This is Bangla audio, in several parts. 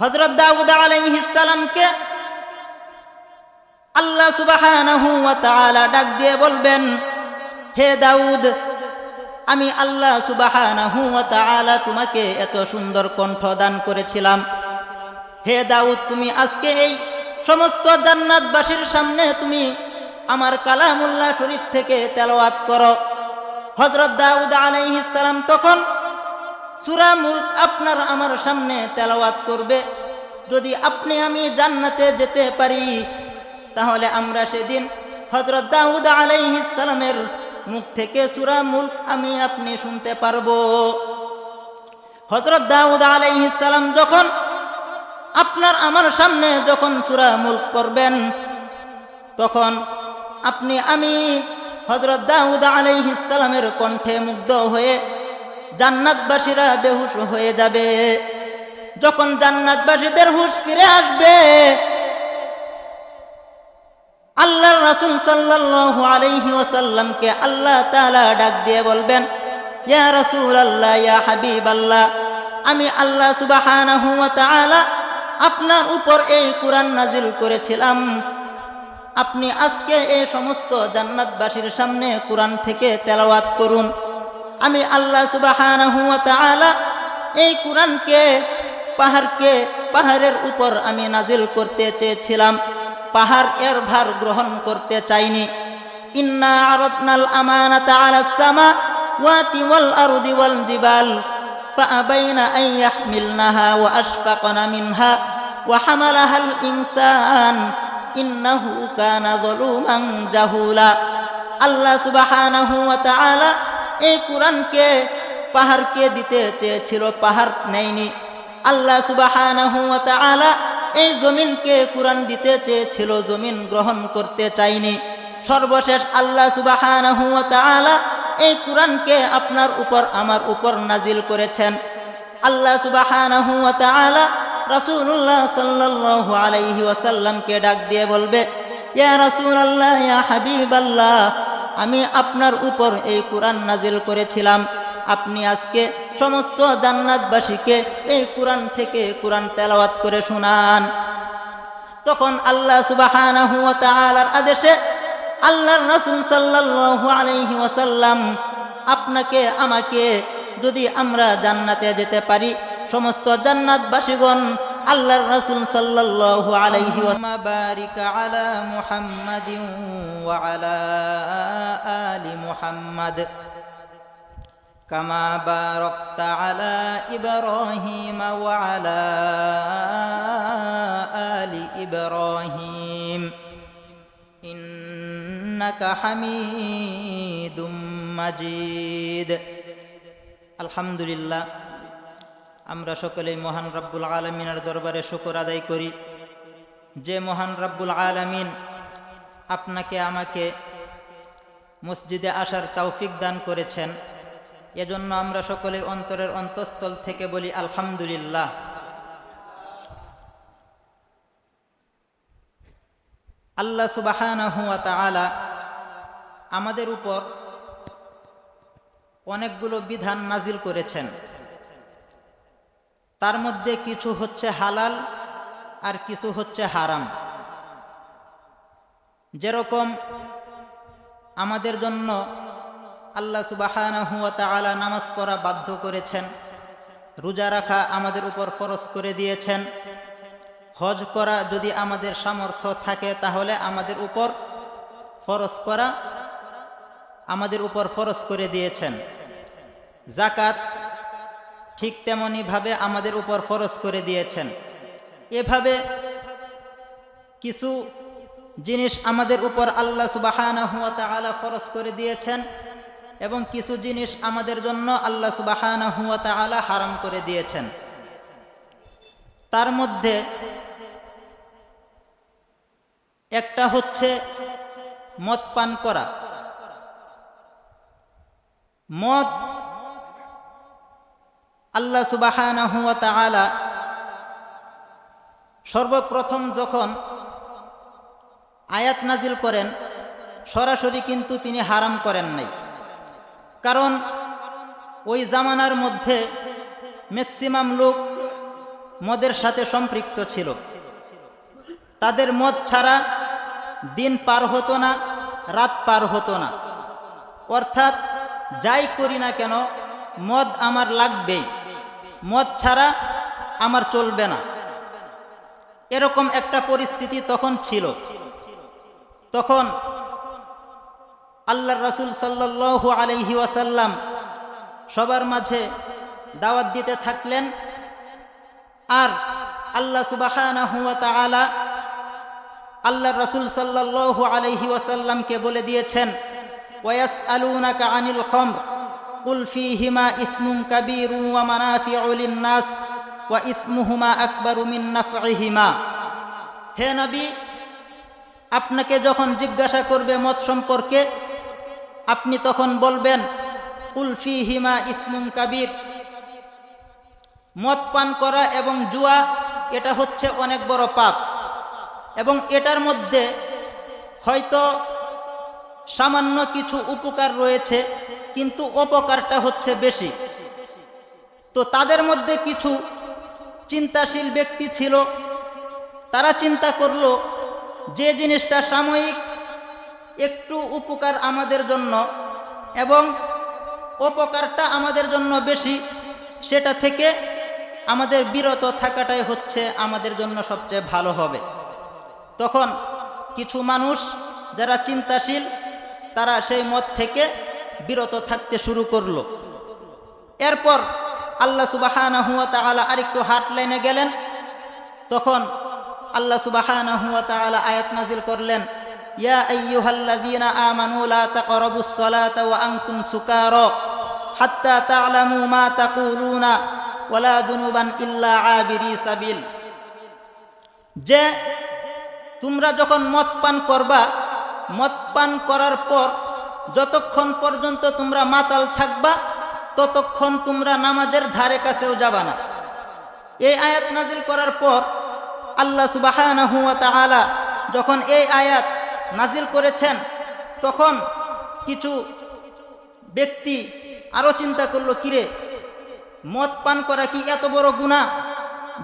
হযরত দাউদ আলাইহিস সালামকে আল্লাহ সুবহানাহু ওয়া তাআলা ডাক দিয়ে বলবেন, হে দাউদ, আমি আল্লাহ সুবহানাহু ওয়া তাআলা তোমাকে এত সুন্দর কণ্ঠ দান করেছিলাম। হে দাউদ, তুমি আজকে এই সমস্ত জান্নাতবাসীর সামনে তুমি আমার কালামুল্লাহ শরীফ থেকে তেলাওয়াত করো। হযরত দাউদ আলাইহিস সালাম তখন সূরা মুলক আপনার আমার সামনে তেলাওয়াত করবে। যদি আপনি আমি জান্নাতে যেতে পারি, তাহলে আমরা সেদিন হযরত দাউদ আলাইহিস সালামের মুখ থেকে সূরা মুলক আমি আপনি শুনতে পারবো। হযরত দাউদ আলাইহিস সালাম যখন আপনার আমার সামনে যখন সূরা মুলক পড়বেন, তখন আপনি আমি হযরত দাউদ আলাইহিস সালামের কণ্ঠে মুগ্ধ হয়ে জান্নাতবাসীরা বেহুশ হয়ে যাবে। যখন জান্নাতবাসীদের হুঁশ ফিরে আসবে, আল্লাহর রাসূল সাল্লাল্লাহু আলাইহি ওয়াসাল্লামকে আল্লাহ তাআলা ডাক দিয়ে বলবেন, ইয়া রাসূলুল্লাহ, ইয়া হাবিবাল্লাহ, আমি আল্লাহ সুবহানাহু ওয়া তাআলা আপনার উপর এই কুরআন নাজিল করেছিলাম। আপনি আজকে এই সমস্ত জান্নাতবাসীর সামনে কুরআন থেকে তেলাওয়াত করুন। আমি আল্লাহ সুবহানাহু ওয়া তাআলা এই কুরআনকে পাহাড়ের উপর আমি নাজিল করতে চেয়েছিলাম, পাহাড় এর ভার গ্রহণ করতে চাইনি। ইন্না আরাদনাল আমানাতা আলাস সামাওয়াতি ওয়াল আরদি ওয়াল জিবাল ফাআবাইনা আন ইয়াহমিলনাহা ওয়া আশফাকনা মিনহা ওয়া হামালাহাল ইনসান ইন্নাহু কানা যালুমান জাহুলা। আল্লাহ সুবহানাহু ওয়া তাআলা এই কুরআনকে পাহাড়কে দিতে চেয়েছিল, পাহাড় নেয়নি। আল্লাহ সুবহানাহু ওয়া তাআলা এই জমিনকে কুরআন দিতে চেয়েছিল, জমিন গ্রহণ করতে চায়নি। সর্বশেষ আল্লাহ সুবহানাহু ওয়া তাআলা এই কুরআনকে আপনার উপর আমার উপর নাজিল করেছেন। আল্লাহ সুবহানাহু ওয়া তাআলা রাসূলুল্লাহ সাল্লাল্লাহু আলাইহি ওয়াসাল্লামকে ডাক দিয়ে বলবে, ইয়া রাসূলুল্লাহ, ইয়া হাবিবাল্লাহ, আমি আপনার উপর এই কুরআন নাজিল করেছিলাম। আপনি আজকে সমস্ত জান্নাতবাসীকে এই কুরআন থেকে কুরআন তেলাওয়াত করে শোনান। তখন আল্লাহ সুবহানাহু ওয়া তাআলার আদেশে আল্লাহর রাসূল সাল্লাল্লাহু আলাইহি ওয়াসাল্লাম আপনাকে আমাকে যদি আমরা জান্নাতে যেতে পারি, সমস্ত জান্নাতবাসীগণ আল্লাহর রাসূল সাল্লাল্লাহু আলাইহি ওয়াসাল্লাম বারিক আলা মুহাম্মাদিন ওয়া আলা আলি মুহাম্মাদ কামা বারাকতা আলা ইব্রাহিম ওয়া আলা আলি ইব্রাহিম ইন্নাকা হামিদুম মাজিদ। আলহামদুলিল্লাহ, আমরা সকলেই মহান রব্বুল আলামিনের দরবারে শুকর আদায় করি, যে মহান রব্বুল আলামিন আপনাকে আমাকে মসজিদে আসার তৌফিক দান করেছেন। এজন্য আমরা সকলে অন্তরের অন্তঃস্থল থেকে বলি আলহামদুলিল্লাহ। আল্লাহ সুবহানাহু ওয়া তাআলা আমাদের উপর অনেকগুলো বিধান নাজিল করেছেন। তার মধ্যে কিছু হচ্ছে হালাল আর কিছু হচ্ছে হারাম। যেরকম আমাদের জন্য আল্লাহ সুবহানাহু ওয়া তাআলা নামাজ পড়া বাধ্য করেছেন, রোজা রাখা আমাদের উপর ফরজ করে দিয়েছেন, হজ করা যদি আমাদের সামর্থ্য থাকে তাহলে আমাদের উপর ফরজ করে দিয়েছেন। যাকাত ঠিক তেমনি ভাবে আমাদের উপর ফরজ করে দিয়েছেন। এভাবে কিছু জিনিস আমাদের উপর আল্লাহ সুবহানাহু ওয়া তাআলা ফরজ করে দিয়েছেন এবং কিছু জিনিস আমাদের জন্য আল্লাহ সুবহানাহু ওয়া তাআলা হারাম করে দিয়েছেন। তার মধ্যে একটা হচ্ছে মদ পান করা। মদ আল্লাহ সুবহানাহু ওয়া তাআলা সর্বপ্রথম যখন আয়াত নাজিল করেন, সরাসরি কিন্তু তিনি হারাম করেন নাই। কারণ ওই জামানার মধ্যে ম্যাক্সিমাম লোক মদের সাথে সম্পৃক্ত ছিল। তাদের মদ ছাড়া দিন পার হতো না, রাত পার হতো না। অর্থাৎ যাই করি না কেন মদ আমার লাগবেই, মদ ছাড়া আমার চলবে না, এরকম একটা পরিস্থিতি তখন ছিল। তখন আল্লাহর রাসূল সাল্লাল্লাহু আলাইহি ওয়াসাল্লাম সবার মাঝে দাওয়াত দিতে থাকলেন। আর আল্লাহ সুবহানাহু ওয়া তাআলা আল্লাহর রাসূল সাল্লাল্লাহু আলাইহি ওয়াসাল্লামকে বলে দিয়েছেন, ওয়ায়াসআলুনাকা আনিল খামর কুল ফীহিমা ইসমুন কাবীরুন ওয়া মানাফিউ লিন-নাস ওয়া ইসমুহুমা আকবারু মিন নাফইহিমা। হে নবী, আপনাকে যখন জিজ্ঞাসা করবে মদ সম্পর্কে, আপনি তখন বলবেন কুল ফীহিমা ইসমুন কাবীর, মদ পান করা এবং জুয়া এটা হচ্ছে অনেক বড় পাপ, এবং এটার মধ্যে হয়তো সামান্য কিছু উপকার রয়েছে কিন্তু অপকারটা হচ্ছে বেশি। তো তাদের মধ্যে কিছু চিন্তাশীল ব্যক্তি ছিল, তারা চিন্তা করলো যে জিনিসটা সাময়িক একটু উপকার আমাদের জন্য এবং অপকারটা আমাদের জন্য বেশি, সেটা থেকে আমাদের বিরত থাকাটাই হচ্ছে আমাদের জন্য সবচেয়ে ভালো হবে। তখন কিছু মানুষ যারা চিন্তাশীল তারা সেই মদ থেকে বিরত থাকতে শুরু করলো। এরপর আল্লাহ সুবহানাহু ওয়া তাআলা আরেকটু হার্ড লাইনে গেলেন। তখন আল্লাহ সুবহানাহু ওয়া তাআলা আয়াত নাজিল করলেন, ইয়া আইয়ুহাল্লাযীনা আমানু লা তাকরাবুস সালাতা ওয়া আনতুম সুকারা হাত্তা তা'লামু মা তাকুলুনা ওয়ালা জুনুবান ইল্লা আবিরি সাবিল। যে তোমরা যখন মদ পান করবা, মদ পান করার পর যতক্ষণ পর্যন্ত তোমরা মাতাল থাকবা ততক্ষণ তোমরা নামাজের ধারে কাছেও যাবা না। এই আয়াত নাজিল করার পর আল্লাহ সুবহানাহু ওয়া তাআলা যখন এই আয়াত নাজিল করেছেন, তখন কিছু ব্যক্তি আরো চিন্তা করলো, কিরে মদ পান করা কি এত বড় গুনাহ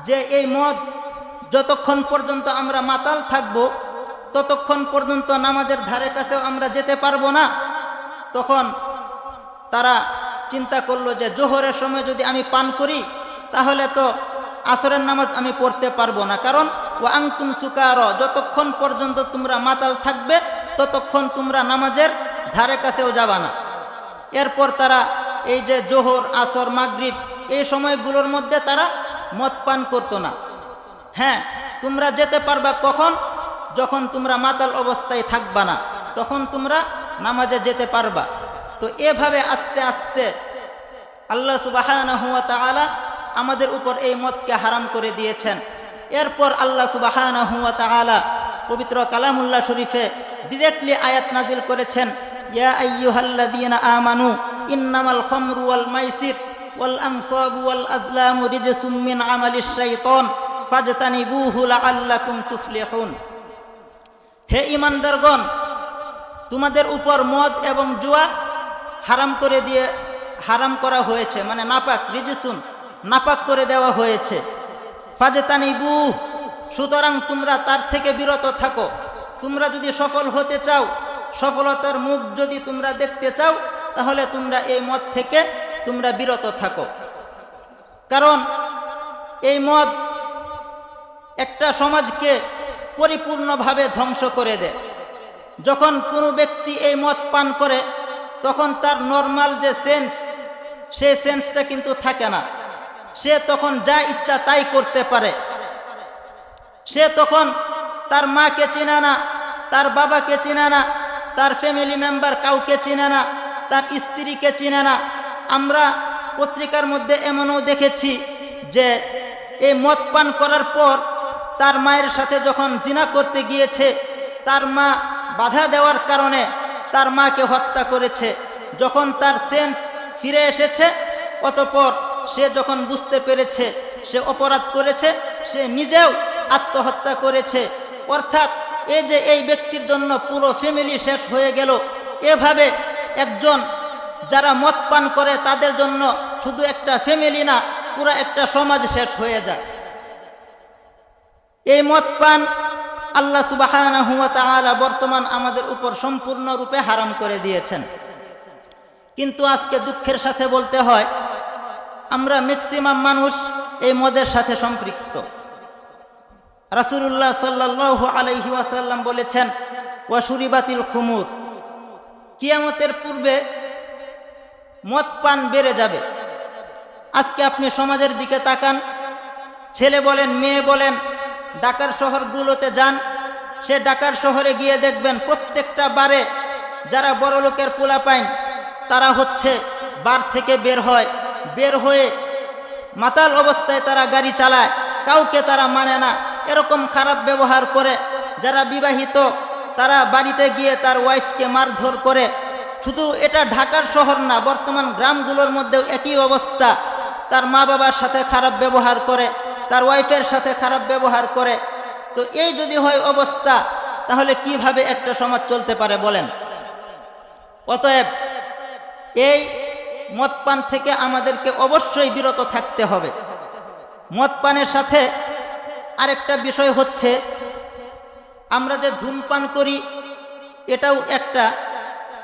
যে এই মদ যতক্ষণ পর্যন্ত আমরা মাতাল থাকব ততক্ষণ পর্যন্ত নামাজের ধারে কাছেও আমরা যেতে পারবো না। তখন তারা চিন্তা করলো যে জোহরের সময় যদি আমি পান করি তাহলে তো আসরের নামাজ আমি পড়তে পারবো না, কারণ ওয়া আনতুম সুকারা, যতক্ষণ পর্যন্ত তোমরা মাতাল থাকবে ততক্ষণ তোমরা নামাজের ধারে কাছেও যাবা না। এরপর তারা এই যে জোহর, আসর, মাগরিব এই সময়গুলোর মধ্যে তারা মদ পান করতো না। হ্যাঁ, তোমরা যেতে পারবা কখন? যখন তোমরা মাতাল অবস্থায় থাকবা না, তখন তোমরা নামাজে যেতে পারবা। তো এভাবে আস্তে আস্তে আল্লাহ সুবহানাহু ওয়া তাআলা আমাদের উপর এই মদকে হারাম করে দিয়েছেন। এরপর আল্লাহ সুবহানাহু ওয়া তাআলা পবিত্র কালামুল্লাহ শরীফে ডিরেক্টলি আয়াত নাজিল করেছেন, ইয়া আইয়ুহাল্লাযীনা আমানু ইন্নামাল খামরু ওয়াল মাইসির ওয়াল আনসাবু ওয়াল আজলামু রিজসুম মিন আমালিশ শাইতান ফাজতানিবুহু লাআল্লাকুম তুফলিহুন। হে ঈমানদারগণ, তোমাদের উপর মদ এবং জুয়া হারাম করা হয়েছে, মানে নাপাক, রিজসুন নাপাক করে দেওয়া হয়েছে। ফাজতানিবুহু, সুতরাং তোমরা তার থেকে বিরত থাকো। তোমরা যদি সফল হতে চাও, সফলতার মুখ যদি তোমরা দেখতে চাও, তাহলে তোমরা এই মদ থেকে তোমরা বিরত থাকো। কারণ এই মদ একটা সমাজকে পরিপূর্ণভাবে ধ্বংস করে দেয়। যখন কোনো ব্যক্তি এই মদ পান করে তখন তার নর্মাল যে সেন্স, সেই সেন্সটা কিন্তু থাকে না। সে তখন যা ইচ্ছা তাই করতে পারে। সে তখন তার মাকে চেনে না, তার বাবাকে চেনে না, তার ফ্যামিলি মেম্বার কাউকে চেনে না, তার স্ত্রীকে চেনে না। আমরা পত্রিকার মধ্যে এমনও দেখেছি যে এই মদ পান করার পর তার মায়ের সাথে যখন জিনা করতে গিয়েছে, তার মা বাধা দেওয়ার কারণে তার মাকে হত্যা করেছে। যখন তার সেন্স ফিরে এসেছে, অতঃপর সে যখন বুঝতে পেরেছে সে অপরাধ করেছে, সে নিজেও আত্মহত্যা করেছে। অর্থাৎ এই ব্যক্তির জন্য পুরো ফ্যামিলি শেষ হয়ে গেল। এভাবে একজন যারা মদ পান করে তাদের জন্য শুধু একটা ফ্যামিলি না, পুরো একটা সমাজ শেষ হয়ে যায়। এই মদ পান আল্লাহ সুবহানাহু ওয়া তাআলা বর্তমান আমাদের উপর সম্পূর্ণরূপে হারাম করে দিয়েছেন। কিন্তু আজকে দুঃখের সাথে বলতে হয়, আমরা ম্যাক্সিমাম মানুষ এই মদের সাথে সম্পৃক্ত। রাসূলুল্লাহ সাল্লাল্লাহু আলাইহি ওয়াসাল্লাম বলেছেন, ওয়া শুরিবাতিল খুমুর, কিয়ামতের পূর্বে মদ পান বেড়ে যাবে। আজকে আপনি সমাজের দিকে তাকান, ছেলে বলেন মেয়ে বলেন, ঢাকার শহরগুলোতে যান, সে ঢাকার শহরে গিয়ে দেখবেন প্রত্যেকটা বারে যারা বড় লোকের পোলাপাইন তারা হচ্ছে বার থেকে বের হয়ে মাতাল অবস্থায় তারা গাড়ি চালায়, কাউকে তারা মানে না, এরকম খারাপ ব্যবহার করে। যারা বিবাহিত তারা বাড়িতে গিয়ে তার ওয়াইফকে মারধর করে। শুধু এটা ঢাকার শহর না, বর্তমান গ্রামগুলোর মধ্যেও একই অবস্থা। তার মা বাবার সাথে খারাপ ব্যবহার করে, তার ওয়াইফের সাথে খারাপ ব্যবহার করে। তো এই যদি হয় অবস্থা, তাহলে কিভাবে একটা সমাজ চলতে পারে বলেন? অতএব এই মদ পান থেকে আমাদেরকে অবশ্যই বিরত থাকতে হবে। মদ পানের সাথে আরেকটা বিষয় হচ্ছে, আমরা যে ধূমপান করি এটাও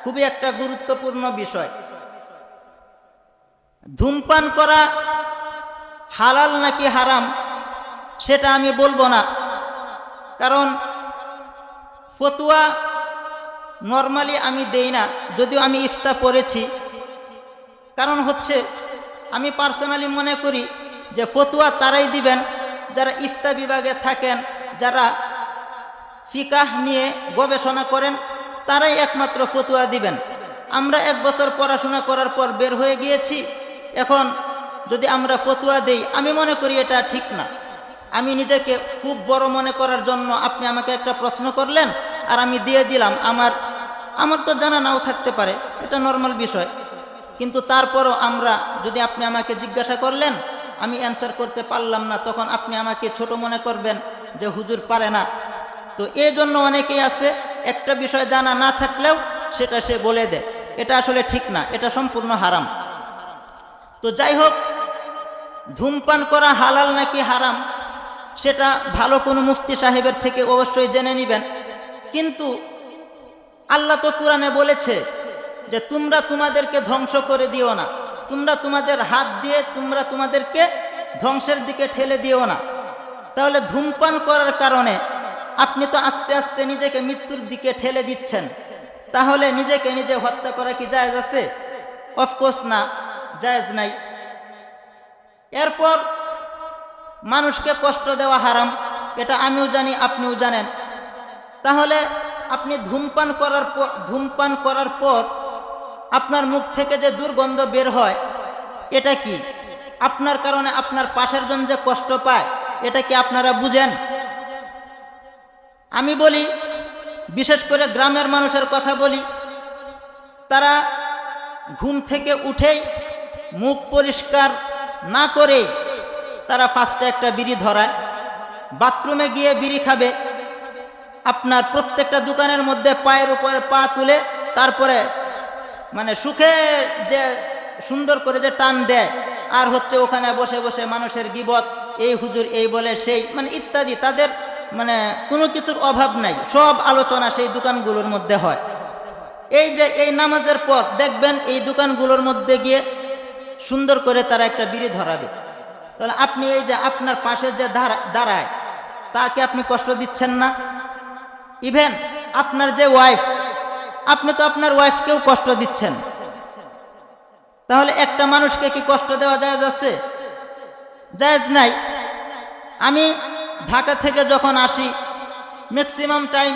খুবই একটা গুরুত্বপূর্ণ বিষয়। ধূমপান করা হালাল নাকি হারাম সেটা আমি বলবো না, কারণ ফতোয়া নরমালি আমি দেই না, যদিও আমি ইফতা পড়েছি। কারণ হচ্ছে আমি পার্সোনালি মনে করি যে ফতোয়া তারাই দিবেন যারা ইফতা বিভাগে থাকেন, যারা ফিকাহ নিয়ে গবেষণা করেন, তারাই একমাত্র ফতোয়া দিবেন। আমরা 1 বছর পড়াশোনা করার পর বের হয়ে গিয়েছি, এখন যদি আমরা ফতোয়া দেই, আমি মনে করি এটা ঠিক না। আমি নিজেকে খুব বড় মনে করার জন্য আপনি আমাকে একটা প্রশ্ন করলেন আর আমি দিয়ে দিলাম, আমার তো জানা নাও থাকতে পারে, এটা নর্মাল বিষয়। কিন্তু তারপরও যদি আপনি আমাকে জিজ্ঞাসা করলেন, আমি অ্যান্সার করতে পারলাম না, তখন আপনি আমাকে ছোট মনে করবেন যে হুজুর পারে না। তো এই জন্য অনেকেই আছে একটা বিষয় জানা না থাকলেও সেটা সে বলে দেয়, এটা আসলে ঠিক না, এটা সম্পূর্ণ হারাম। তো যাই হোক, ধূমপান করা হালাল নাকি হারাম সেটা ভালো কোনো মুফতি সাহেবের থেকে অবশ্যই জেনে নেবেন। কিন্তু আল্লাহ তো কোরআনে বলেছে যে তোমরা তোমাদেরকে ধ্বংস করে দিও না, তোমরা তোমাদের হাত দিয়ে তোমাদেরকে ধ্বংসের দিকে ঠেলে দিও না। তাহলে ধূমপান করার কারণে আপনি তো আস্তে আস্তে নিজেকে মৃত্যুর দিকে ঠেলে দিচ্ছেন। তাহলে নিজেকে নিজে হত্যা করা কি জায়েজ আছে? অফকোর্স না, জায়েজ নাই। এরপর মানুষকে কষ্ট দেওয়া হারাম, এটা আমিও জানি, আপনিও জানেন। তাহলে আপনি ধূমপান করার পর আপনার মুখ থেকে যে দুর্গন্ধ বের হয়, এটা কি আপনার কারণে আপনার পাশের জন যে কষ্ট পায়, এটা কি আপনারা বুঝেন? আমি বলি, বিশেষ করে গ্রামের মানুষের কথা বলি, তারা ঘুম থেকে উঠেই মুখ পরিষ্কার না করেই তারা ফার্স্টে একটা বিড়ি ধরায়, বাথরুমে গিয়ে বিড়ি খাবে, আপনার প্রত্যেকটা দোকানের মধ্যে পায়ের উপরে পা তুলে তারপরে মানে সুখে যে সুন্দর করে যে টান দেয়, আর হচ্ছে ওখানে বসে বসে মানুষের গীবত, এই হুজুর এই বলে সেই মানে ইত্যাদি, তাদের মানে কোনো কিছুর অভাব নাই, সব আলোচনা সেই দোকানগুলোর মধ্যে হয়। এই নামাজের পর দেখবেন এই দোকানগুলোর মধ্যে গিয়ে সুন্দর করে তারা একটা বিড়ি ধরাবে। তাহলে আপনি এই যে আপনার পাশে যে দাঁড়ায় তাকে আপনি কষ্ট দিচ্ছেন না? ইভেন আপনার যে ওয়াইফ, আপনি তো আপনার ওয়াইফকেও কষ্ট দিচ্ছেন। তাহলে একটা মানুষকে কি কষ্ট দেওয়া জায়েজ আছে? জায়েজ নাই। আমি ঢাকা থেকে যখন আসি, ম্যাক্সিমাম টাইম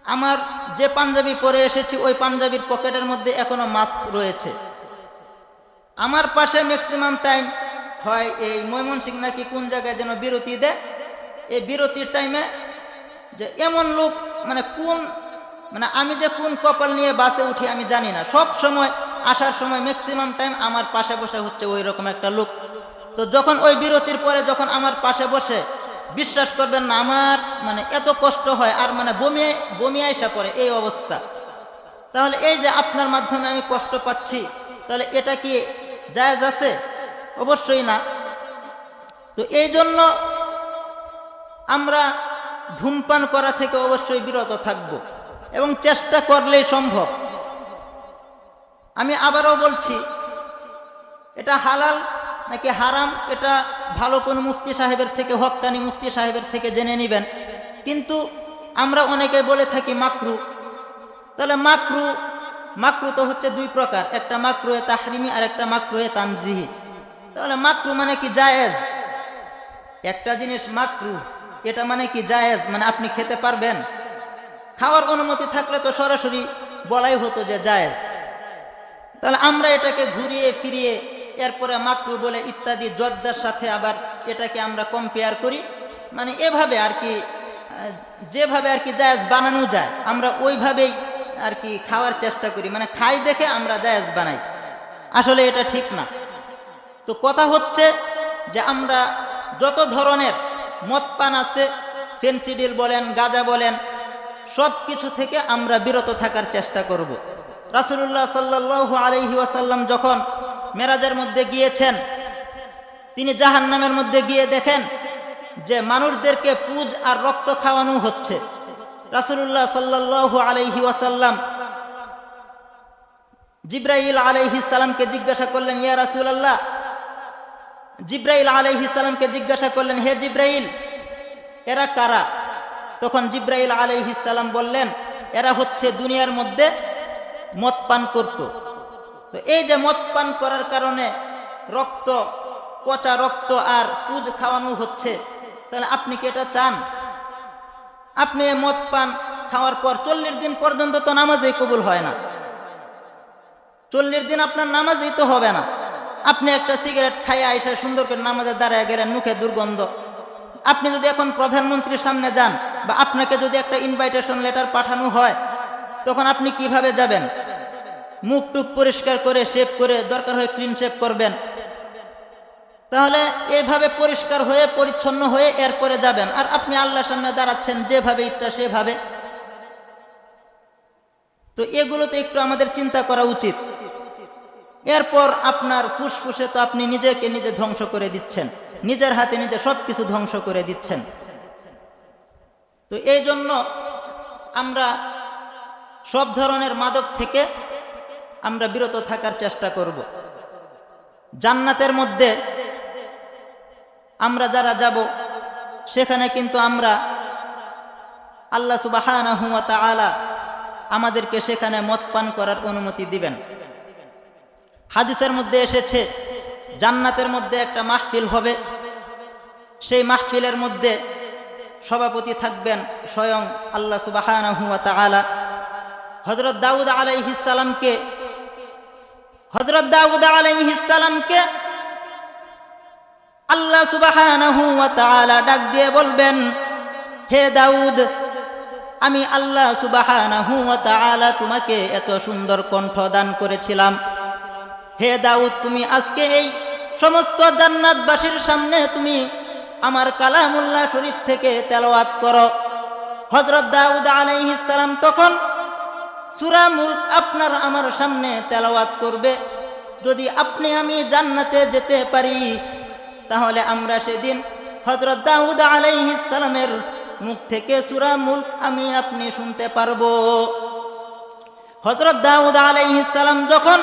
আমার যে পাঞ্জাবি পরে এসেছি ওই পাঞ্জাবির পকেটের মধ্যে এখনো মাস্ক রয়েছে। আমার পাশে ম্যাক্সিমাম টাইম হয় এই ময়মনসিংহ নাকি কোন জায়গায় যেন বিরতি দেয়, এই বিরতির টাইমে যে এমন লোক মানে আমি যে কোন কপাল নিয়ে বাসে উঠি আমি জানি না, সব সময় আসার সময় ম্যাক্সিমাম টাইম আমার পাশে বসে হচ্ছে ওই রকম একটা লোক। তো যখন ওই বিরতির পরে যখন আমার পাশে বসে, বিশ্বাস করবেন না, আমার মানে এত কষ্ট হয় আর মানে বমি আইসা পড়ে, এই অবস্থা। তাহলে এই যে আপনার মাধ্যমে আমি কষ্ট পাচ্ছি, তাহলে এটা কি জায়েজ আছে? অবশ্যই না। তো এই জন্য আমরা ধূমপান করা থেকে অবশ্যই বিরত থাকব এবং চেষ্টা করলেই সম্ভব। আমি আবারও বলছি, এটা হালাল নাকি হারাম এটা ভালো কোনো মুফতি সাহেবের থেকে, হক্কানি মুফতি সাহেবের থেকে জেনে নেবেন। কিন্তু আমরা অনেকে বলে থাকি মাকরু। তাহলে মাকরু তো হচ্ছে দুই প্রকার, একটা মাকরুয়ে তাহরিমি আর একটা মাকরুয়ে তানজিহি। তাহলে মাকরু মানে কি জায়েজ, একটা জিনিস মাকরু এটা মানে কি জায়েজ, মানে আপনি খেতে পারবেন। খাওয়ার অনুমতি থাকলে তো সরাসরি বলাই হতো যে জায়েজ। তাহলে আমরা এটাকে ঘুরিয়ে ফিরিয়ে এরপরে মাকরু বলে ইত্যাদি জর্দার সাথে আবার এটাকে আমরা কম্পেয়ার করি, মানে এভাবে আর কি, যেভাবে আর কি জায়েজ বানানো যায় আমরা ওইভাবেই আর কি খাওয়ার চেষ্টা করি, মানে খাই দেখে আমরা জায়েজ বানাই। আসলে এটা ঠিক না। তো কথা হচ্ছে যে আমরা যত ধরনের মদ পান আছে, ফেনসিডিল বলেন, গাঁজা বলেন, সব কিছু থেকে আমরা বিরত থাকার চেষ্টা করব। রাসূলুল্লাহ সাল্লাল্লাহু আলাইহি ওয়াসাল্লাম যখন মেরাজের মধ্যে গিয়েছেন, তিনি জাহান্নামের মধ্যে গিয়ে দেখেন যে মানুষদেরকে পুজ আর রক্ত খাওয়ানো হচ্ছে। রাসূলুল্লাহ সাল্লাল্লাহু আলাইহি ওয়াসাল্লাম জিবরাইল আলাইহিস সালামকে জিজ্ঞাসা করলেন, ইয়া রাসূলুল্লাহ, জিবরাইল আলাইহিস সালামকে জিজ্ঞাসা করলেন, হে জিবরাইল, এরা কারা? তখন জিবরাইল আলাইহিস সালাম বললেন, এরা হচ্ছে দুনিয়ার মধ্যে মদ পান করত। তো এই যে মদ পান করার কারণে রক্ত, পচা রক্ত আর পুজ খাওয়ানো হচ্ছে, তাহলে আপনি কি এটা চান? আপনি মদ পান খাওয়ার পর 40 দিন পর্যন্ত তো নামাজই কবুল হয় না, 40 দিন আপনার নামাজই তো হবে না। আপনি একটা সিগারেট খাইয়ে আইসা সুন্দর করে নামাজে দাঁড়ায় গেলেন, মুখে দুর্গন্ধ। আপনি যদি এখন প্রধানমন্ত্রীর সামনে যান বা আপনাকে যদি একটা ইনভাইটেশন লেটার পাঠানো হয়, তখন আপনি কিভাবে যাবেন? মুখ টুক পরিষ্কার করে, শেভ করে, দরকার হয় ক্লিন শেভ করবেন। তাহলে এইভাবে পরিষ্কার হয়ে পরিচ্ছন্ন হয়ে এরপরে যাবেন। আর আপনি আল্লাহর সামনে দাঁড়াচ্ছেন যেভাবে ইচ্ছা সেভাবে। তো এগুলো তো একটু আমাদের চিন্তা করা উচিত। এরপর আপনার ফুসফুসে তো আপনি নিজেকে নিজে ধ্বংস করে দিচ্ছেন, নিজের হাতে নিজে সব কিছু ধ্বংস করে দিচ্ছেন। তো এই জন্য আমরা সব ধরনের মাদক থেকে আমরা বিরত থাকার চেষ্টা করব। জান্নাতের মধ্যে আমরা যারা যাব, সেখানে কিন্তু আমরা আল্লাহ সুবহানাহু ওয়া তাআলা আমাদেরকে সেখানে মদ পান করার অনুমতি দিবেন। হাদিসের মধ্যে এসেছে জান্নাতের মধ্যে একটা মাহফিল হবে, সেই মাহফিলের মধ্যে সভাপতি থাকবেন স্বয়ং আল্লাহ সুবহানাহু ওয়া তাআলা। হযরত দাউদ আলাইহিস সালামকে আল্লাহ সুবহানাহু ওয়া তাআলা ডাক দিয়ে বলবেন, হে দাউদ, আমি আল্লাহ সুবহানাহু ওয়া তাআলা তোমাকে এত সুন্দর কণ্ঠ দান করেছিলাম। হে দাউদ, তুমি আজকে এই সমস্ত জান্নাতবাসীর সামনে তুমি আমার কালামুল্লাহ শরীফ থেকে তেলাওয়াত করো। হযরত দাউদ আলাইহিস সালাম তখন সূরা মুলক আপনার আমার সামনে তেলাওয়াত করবে। যদি আপনি আমি জান্নাতে যেতে পারি, তাহলে আমরা সেদিন হযরত দাউদ আলাইহিস সালামের মুখ থেকে সূরা মুলক আমি আপনি শুনতে পারবো। হযরত দাউদ আলাইহিস সালাম যখন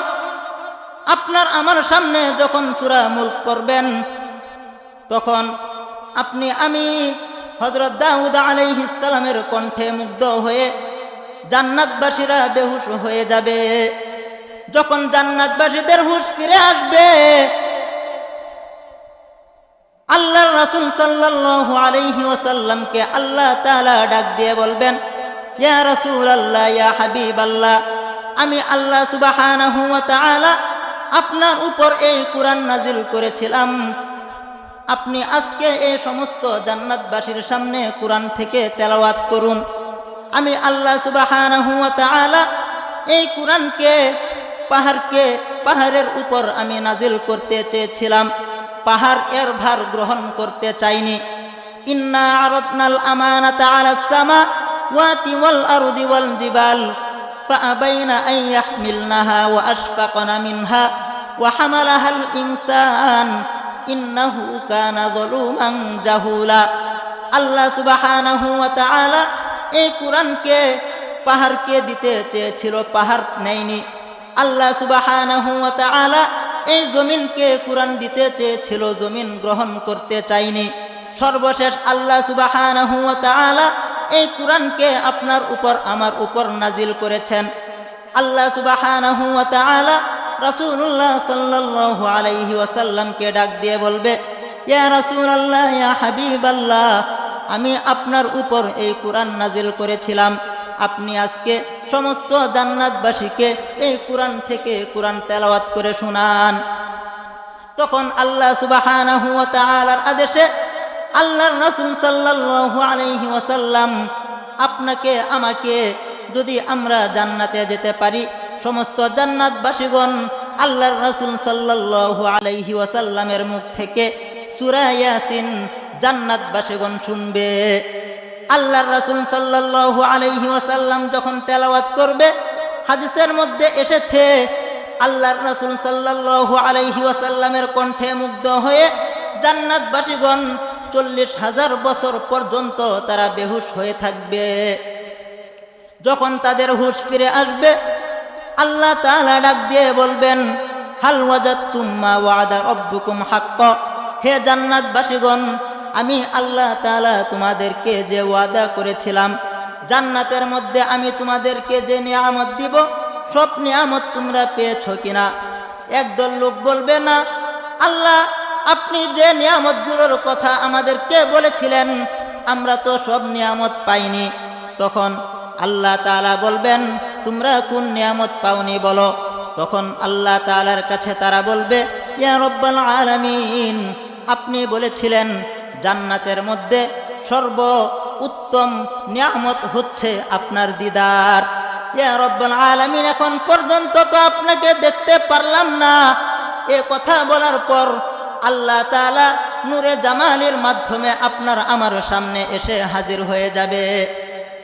আপনার আমার সামনে যখন সূরা মুলক পড়বেন, তখন আপনি আমি হযরত দাউদ আলাইহিস সালামের কণ্ঠে মুগ্ধ হয়ে জান্নাতবাসীরা বেহুশ হয়ে যাবে। যখন জান্নাতবাসীদের হুঁশ ফিরে আসবে, আল্লাহর রাসূল সাল্লাল্লাহু আলাইহি ওয়াসাল্লামকে আল্লাহ তাআলা ডাক দিয়ে বলবেন, ইয়া রাসূলুল্লাহ, ইয়া হাবিবাল্লাহ, আমি আল্লাহ সুবহানাহু ওয়া তাআলা আপনার উপর এই কুরআন নাজিল করেছিলাম। আপনি আজকে এই সমস্ত জান্নাতবাসীর সামনে কুরআন থেকে তেলাওয়াত করুন। আমি আল্লাহ সুবহানাহু ওয়া তাআলা এই কুরআনকে পাহাড়ের উপর আমি নাজিল করতে চেয়েছিলাম, পাহাড় এর ভার গ্রহণ করতে চাইনি। ইন্না আরাদনাল আমানাতা আলাস সামাওয়াতি ওয়াল আরদি ওয়াল জিবাল ফাআবাইনা আন ইয়াহমিলনাহা ওয়া আশফাকনা মিনহা ওয়া হামালাহাল ইনসান ইন্নাহু কানা যালুমান জাহুলা। আল্লাহ সুবহানাহু ওয়া তাআলা এই কোরআনকে পাহাড়কে দিতে চেয়েছিল, পাহাড় নেয়নি। আল্লাহ সুবহানাহু ওয়া তাআলা এই জমিনকে কোরআন দিতে চেয়েছিল, জমিন গ্রহণ করতে চায়নি। সর্বশেষ আল্লাহ সুবহানাহু ওয়া তাআলা এই কোরআনকে আপনার উপর আমার উপর নাজিল করেছেন। আল্লাহ সুবহানাহু ওয়া তাআলা রাসূলুল্লাহ সাল্লাল্লাহু আলাইহি ওয়াসাল্লামকে ডাক দিয়ে বলবে, ইয়া রাসূলুল্লাহ, ইয়া হাবিবাল্লাহ, আমি আপনার উপর এই কোরআন নাজিল করেছিলাম, আপনি আজকে সমস্ত জান্নাতবাসীকে এই কোরআন থেকে কোরআন তেলাওয়াত করে শোনান। তখন আল্লাহ সুবহানাহু ওয়া তাআলার আদেশে আল্লাহর রাসূল সাল্লাল্লাহু আলাইহি ওয়াসাল্লাম আপনাকে আমাকে যদি আমরা জান্নাতে যেতে পারি, সমস্ত জান্নাতবাসীগণ আল্লাহর রাসূল সাল্লাল্লাহু আলাইহি ওয়াসাল্লামের মুখ থেকে সূরা ইয়াসিন জান্নাতবাসীগণ শুনবে। আল্লাহর রাসূল সাল্লাল্লাহু আলাইহি ওয়াসাল্লাম যখন তেলাওয়াত করবে, হাদিসের মধ্যে এসেছে আল্লাহর রাসূল সাল্লাল্লাহু আলাইহি ওয়াসাল্লামের কণ্ঠে মুগ্ধ হয়ে জান্নাতবাসীগণ 40,000 বছর পর্যন্ত তারা বেহুশ হয়ে থাকবে। যখন তাদের হুঁশ ফিরে আসবে, আল্লাহ তাআলা ডাক দিয়ে বলবেন, হাল ওয়াজাদতুম মা ওয়াদা রাব্বুকুম হাক্কা, হে জান্নাতবাসীগণ, আমি আল্লাহ তাআলা তোমাদেরকে যে ওয়াদা করেছিলাম, জান্নাতের মধ্যে আমি তোমাদেরকে যে নিয়ামত দিব, সব নিয়ামত তোমরা পেয়েছো কিনা? একদল লোক বলবে, না আল্লাহ, আপনি যে নিয়ামতগুলোর কথা আমাদেরকে বলেছিলেন আমরা তো সব নিয়ামত পাইনি। তখন আল্লাহ তাআলা বলবেন, তোমরা কোন নিয়ামত পাওনি বলো। তখন আল্লাহ তাআলার কাছে তারা বলবে, ইয়া রব্বাল আলামিন, আপনি বলেছিলেন জান্নাতের মধ্যে সর্ব উত্তম নিয়ামত হচ্ছে আপনার দিদার। ইয়া রব্বাল আলামিন, এখন পর্যন্ত তো আপনাকে দেখতে পারলাম না। এ কথা বলার পর আল্লাহ তাআলা নূরে জামালের মাধ্যমে আপনার আমার সামনে এসে হাজির হয়ে যাবে।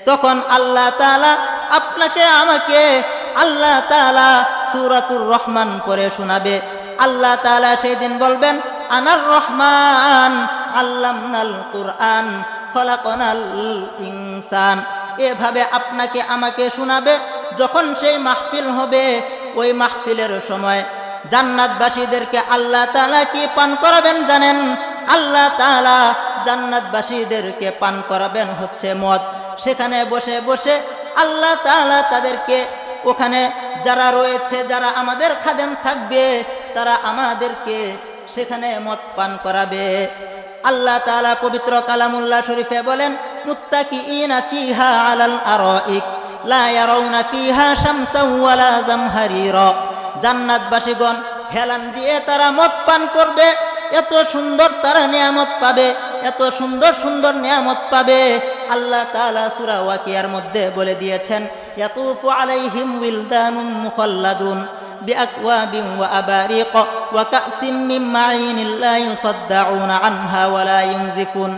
তখন আল্লাহ তাআলা আপনাকে আমাকে আল্লাহ তাআলা সূরাতুর রহমান পড়ে শোনাবে। আল্লাহ তাআলা সেই দিন বলবেন, আনার রহমান আল্লামনাল কুরআন খলাকনাল ইনসান। এভাবে আপনাকে আমাকে শোনাবে। যখন সেই মাহফিল হবে, ওই মাহফিলের সময় জান্নাতবাসীদেরকে আল্লাহ তাআলা কি পান করাবেন জানেন? আল্লাহ তাআলা জান্নাতবাসীদেরকে পান করাবেন হচ্ছে মদ। সেখানে বসে বসে আল্লাহ তাআলা তাদেরকে, ওখানে যারা রয়েছে, যারা আমাদের খাদেম থাকবে, তারা আমাদেরকে সেখানে মদ পান করাবে। আল্লাহ তাআলা পবিত্র কালামুল্লাহ শরীফে বলেন, মুত্তাকিইনা ফিহা আলাল আরাইক লা ইয়ারাউনা ফিহা শামসান ওয়ালা জামহারিরা। জান্নাতবাসীগণ হেলান দিয়ে তারা মদ পান করবে। এত সুন্দর তারা নিয়ামত পাবে, এত সুন্দর সুন্দর নিয়ামত পাবে। আল্লাহ তাআলা সূরা ওয়াকিয়ার মধ্যে বলে দিয়েছেন, ইয়াতুফু আলাইহিম উইলদানুম মুখাল্লাদুন বিআকওয়াবিন ওয়া আবারিক ওয়া কাসিম মিন মাঈনিন লা ইউসাদ্দাউনা আনহা ওয়া লা ইউনজিফুন।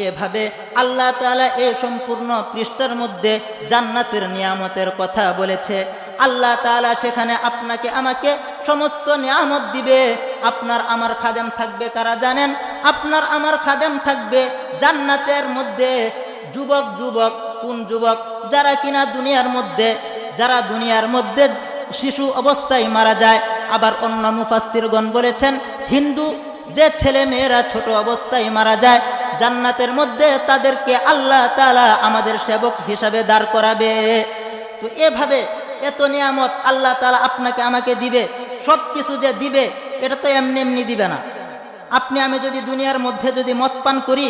এভাবে আল্লাহ তাআলা এই সম্পূর্ণ পৃষ্ঠার মধ্যে জান্নাতের নিয়ামতের কথা বলেছে। আল্লাহ তাআলা সেখানে আপনাকে আমাকে সমস্ত নিয়ামত দিবে। আপনার আমার খাদেম থাকবে কারা জানেন? আপনার আমার খাদেম থাকবে জান্নাতের মধ্যে যুবক। যুবক কোন যুবক? যারা কিনা দুনিয়ার মধ্যে শিশু অবস্থায় মারা যায়। আবার অন্য মুফাসসিরগণ বলেছেন, হিন্দু যে ছেলে মেয়েরা ছোট অবস্থায় মারা যায়, জান্নাতের মধ্যে তাদেরকে আল্লাহ তাআলা আমাদের সেবক হিসাবে দাঁড় করাবে। তো এভাবে এত নিয়ামত আল্লাহ তাআলা আপনাকে আমাকে দিবে। সব কিছু যে দিবে, এটা তো এমনি এমনি দিবে না। আপনি আমি যদি দুনিয়ার মধ্যে যদি মদ পান করি,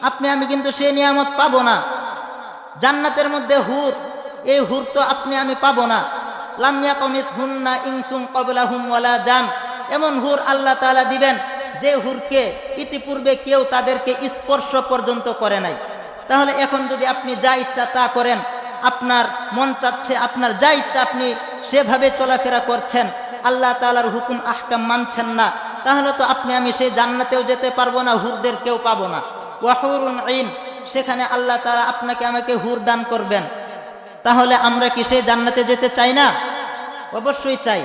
আপনি আমি কিন্তু সেই নিয়ামত পাবো না। জান্নাতের মধ্যে হুর, এই হুর তো আপনি আমি পাবো না। লাম ইয়াতামিসহুন্না ইনসুন ক্বাবলাহুম ওয়ালা জান। এমন হুর আল্লাহ তাআলা দিবেন যে হুরকে ইতিপূর্বে কেউ তাদেরকে স্পর্শ পর্যন্ত করে নাই। তাহলে এখন যদি আপনি যা ইচ্ছা তা করেন, আপনার মন চাচ্ছে, আপনার যা ইচ্ছা আপনি সেভাবে চলাফেরা করছেন, আল্লাহ তাআলার হুকুম আহকাম মানছেন না, তাহলে তো আপনি আমি সেই জান্নাতেও যেতে পারবো না, হুরদের কেউ পাবো না। ওয়া হুরুন আইন, সেখানে আল্লাহ তাআলা আপনাকে আমাকে হুর দান করবেন। তাহলে আমরা কি সেই জান্নাতে যেতে চাই না? অবশ্যই চাই।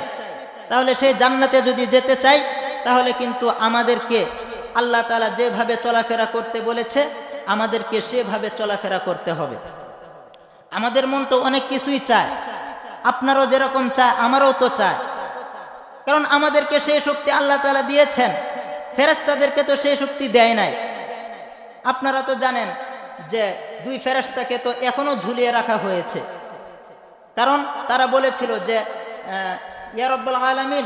তাহলে সেই জান্নাতে যদি যেতে চাই, তাহলে কিন্তু আমাদেরকে আল্লাহ তাআলা যেভাবে চলাফেরা করতে বলেছে আমাদেরকে সেভাবে চলাফেরা করতে হবে। আমাদের মন তো অনেক কিছুই চায়, আপনারও যেরকম চায় আমারও তো চায়, কারণ আমাদেরকে সেই শক্তি আল্লাহ তাআলা দিয়েছেন, ফেরেশতাদেরকে তো সেই শক্তি দেয় নাই। আপনারা তো জানেন যে 2 ফেরেশতাকে তো এখনো ঝুলিয়ে রাখা হয়েছে, কারণ তারা বলেছিল যে ইয়া রব্বুল আলামিন,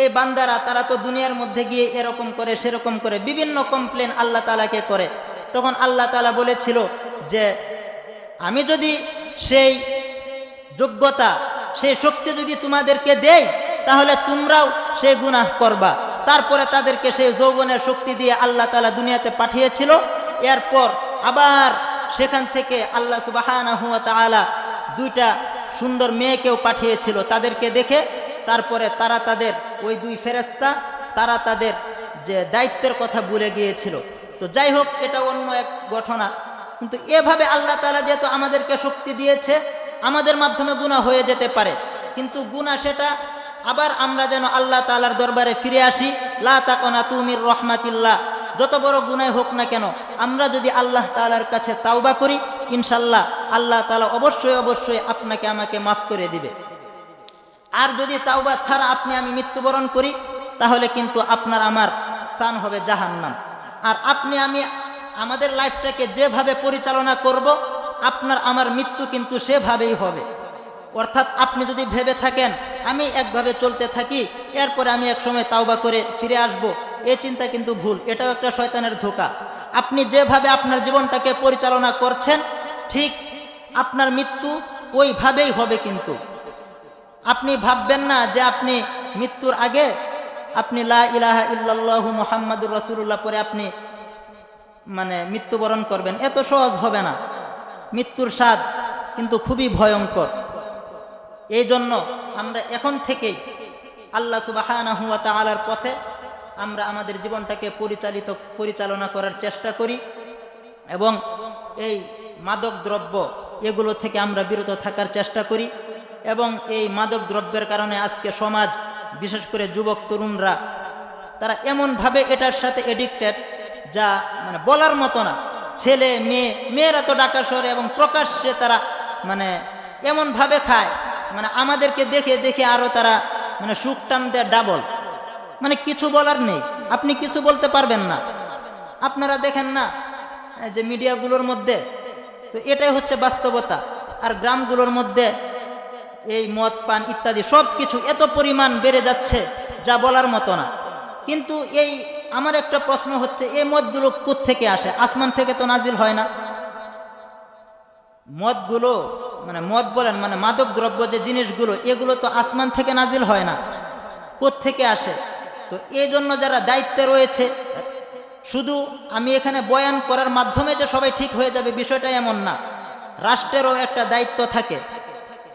এই বান্দারা তারা তো দুনিয়ার মধ্যে গিয়ে এরকম করে সেরকম করে বিভিন্ন কমপ্লেন আল্লাহ তাআলাকে করে। তখন আল্লাহ তাআলা বলেছিল যে আমি যদি সেই যোগ্যতা সেই শক্তি যদি তোমাদেরকে দেই তাহলে তোমরাও সেই গুনাহ করবা। তারপরে তাদেরকে সেই যৌবনের শক্তি দিয়ে আল্লাহ তাআলা দুনিয়াতে পাঠিয়েছিল। এরপর আবার সেখান থেকে আল্লাহ সুবহানাহু ওয়া তাআলা 2টা সুন্দর মেয়েকেও পাঠিয়েছিল। তাদেরকে দেখে তারপরে তারা তাদের ওই 2 ফেরেশতা তারা তাদের যে দায়িত্বের কথা ভুলে গিয়েছিল। তো যাই হোক, এটা অন্য এক ঘটনা। কিন্তু এভাবে আল্লাহ তাআলা যেহেতু আমাদেরকে শক্তি দিয়েছে, আমাদের মাধ্যমে গুনাহ হয়ে যেতে পারে, কিন্তু গুনাহ সেটা আবার আমরা যেন আল্লাহ তাআলার দরবারে ফিরে আসি। লা তাকুনাতু মির রাহমাতিল্লাহ, যত বড় গুনাহ হোক না কেন আমরা যদি আল্লাহ তাআলার কাছে তাওবা করি, ইনশাআল্লাহ আল্লাহ তাআলা অবশ্যই অবশ্যই আপনাকে আমাকে মাফ করে দিবে। আর যদি তাওবা ছাড়া আপনি আমি মৃত্যুবরণ করি, তাহলে কিন্তু আপনার আমার স্থান হবে জাহান্নাম। আর আপনি আমি আমাদের লাইফটাকে যেভাবে পরিচালনা করব, আপনার আমার মৃত্যু কিন্তু সেভাবেই হবে। অর্থাৎ আপনি যদি ভেবে থাকেন আমি একভাবে চলতে থাকি, এরপরে আমি এক সময় তাওবা করে ফিরে আসব, এই চিন্তা কিন্তু ভুল, এটাও একটা শয়তানের ধোঁকা। আপনি যেভাবে আপনার জীবনটাকে পরিচালনা করছেন, ঠিক আপনার মৃত্যু ওইভাবেই হবে। কিন্তু আপনি ভাববেন না যে আপনি মৃত্যুর আগে আপনি লা ইলাহা ইল্লাল্লাহু মুহাম্মাদুর রাসূলুল্লাহ পরে আপনি মৃত্যুবরণ করবেন, এত সহজ হবে না। মৃত্যুর স্বাদ কিন্তু খুবই ভয়ঙ্কর। এই জন্য আমরা এখন থেকেই আল্লাহ সুবহানাহু ওয়া তাআলার পথে আমরা আমাদের জীবনটাকে পরিচালনা করার চেষ্টা করি, এবং এই মাদক দ্রব্য এগুলো থেকে আমরা বিরত থাকার চেষ্টা করি। এবং এই মাদক দ্রব্যের কারণে আজকে সমাজ, বিশেষ করে যুবক তরুণরা, তারা এমনভাবে এটার সাথে এডিক্টেড যা বলার মতো না। ছেলে মেয়েরা তো ঢাকা শহরে এবং প্রকাশ্যে তারা এমনভাবে খায়, আমাদেরকে দেখে দেখে আরও তারা সুখ টান দেয় ডাবল। কিছু বলার নেই, আপনি কিছু বলতে পারবেন না। আপনারা দেখেন না যে মিডিয়াগুলোর মধ্যে, তো এটাই হচ্ছে বাস্তবতা। আর গ্রামগুলোর মধ্যে এই মদ পান ইত্যাদি সব কিছু এত পরিমাণ বেড়ে যাচ্ছে যা বলার মতো না। কিন্তু এই আমার একটা প্রশ্ন হচ্ছে, এই মদগুলো কোত্থেকে আসে? আসমান থেকে তো নাজিল হয় না। মদগুলো মদ বলেন মাদক দ্রব্য যে জিনিসগুলো, এগুলো তো আসমান থেকে নাজিল হয় না, কোত্থেকে আসে? তো এই জন্য যারা দায়িত্বে রয়েছে, শুধু আমি এখানে বয়ান করার মাধ্যমে যে সবাই ঠিক হয়ে যাবে বিষয়টা এমন না, রাষ্ট্রেরও একটা দায়িত্ব থাকে।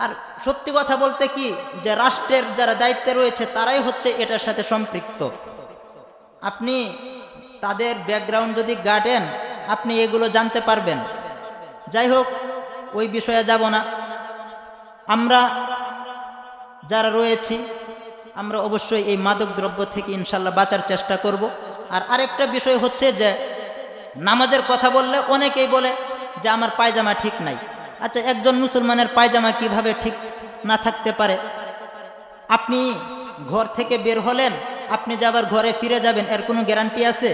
আর সত্যি কথা বলতে কি, যে রাষ্ট্রের যারা দায়িত্বে রয়েছে তারাই হচ্ছে এটার সাথে সম্পৃক্ত। আপনি তাদের ব্যাকগ্রাউন্ড যদি গার্ডেন, আপনি এগুলো জানতে পারবেন। যাই হোক, ওই বিষয়ে যাব না। আমরা যারা রয়েছি, আমরা অবশ্যই এই মাদক দ্রব্য থেকে ইনশাল্লাহ বাঁচার চেষ্টা করব। আর আরেকটা বিষয় হচ্ছে যে নামাজের কথা বললে অনেকেই বলে যে আমার পায়জামা ঠিক নাই। আচ্ছা, একজন মুসলমানের পায়জামা কিভাবে ঠিক না থাকতে পারে? আপনি ঘর থেকে বের হলেন, আপনি যে আবার ঘরে ফিরে যাবেন এর কোনো গ্যারান্টি আছে?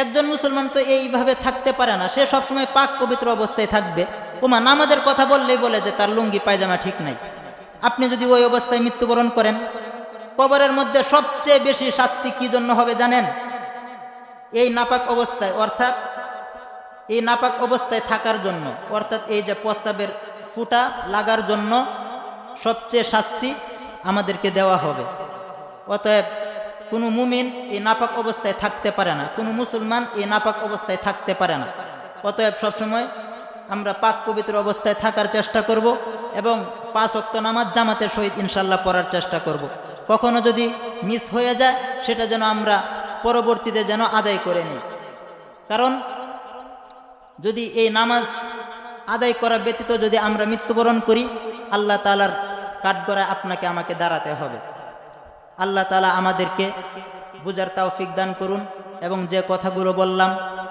একজন মুসলমান তো এইভাবে থাকতে পারে না, সে সবসময় পাক পবিত্র অবস্থায় থাকবে। নামাজের কথা বললেই বলে যে তার লুঙ্গি পায়জামা ঠিক নাই। আপনি যদি ওই অবস্থায় মৃত্যুবরণ করেন, কবরের মধ্যে সবচেয়ে বেশি শাস্তি কি জন্য হবে জানেন? এই নাপাক অবস্থায়, অর্থাৎ এই নাপাক অবস্থায় থাকার জন্য, অর্থাৎ এই যে প্রস্রাবের ফুটা লাগার জন্য সবচেয়ে শাস্তি আমাদেরকে দেওয়া হবে। অতএব কোনো মুমিন এই নাপাক অবস্থায় থাকতে পারে না, কোনো মুসলমান এই নাপাক অবস্থায় থাকতে পারে না। অতএব সবসময় আমরা পাক পবিত্র অবস্থায় থাকার চেষ্টা করব এবং 5 ওয়াক্ত নামাজ জামাতের সহিত ইনশাল্লাহ পড়ার চেষ্টা করব। কখনো যদি মিস হয়ে যায় সেটা যেন আমরা পরবর্তীতে যেন আদায় করে নিই। কারণ যদি এই নামাজ আদায় করা ব্যতীত যদি আমরা মৃত্যুবরণ করি, আল্লাহ তাআলার কাঠগড়ায় আপনাকে আমাকে দাঁড়াতে হবে। আল্লাহ তাআলা আমাদেরকে বুঝার তৌফিক দান করুন এবং যে কথাগুলো বললাম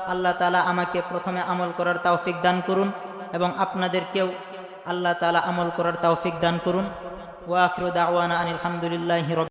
আল্লাহ তাআলা আমাকে প্রথমে আমল করার তৌফিক দান করুন এবং আপনাদেরকেও আল্লাহ তাআলা আমল করার তৌফিক দান করুন। ওয়া আখিরু দাওয়ানা আনিল হামদুলিল্লাহি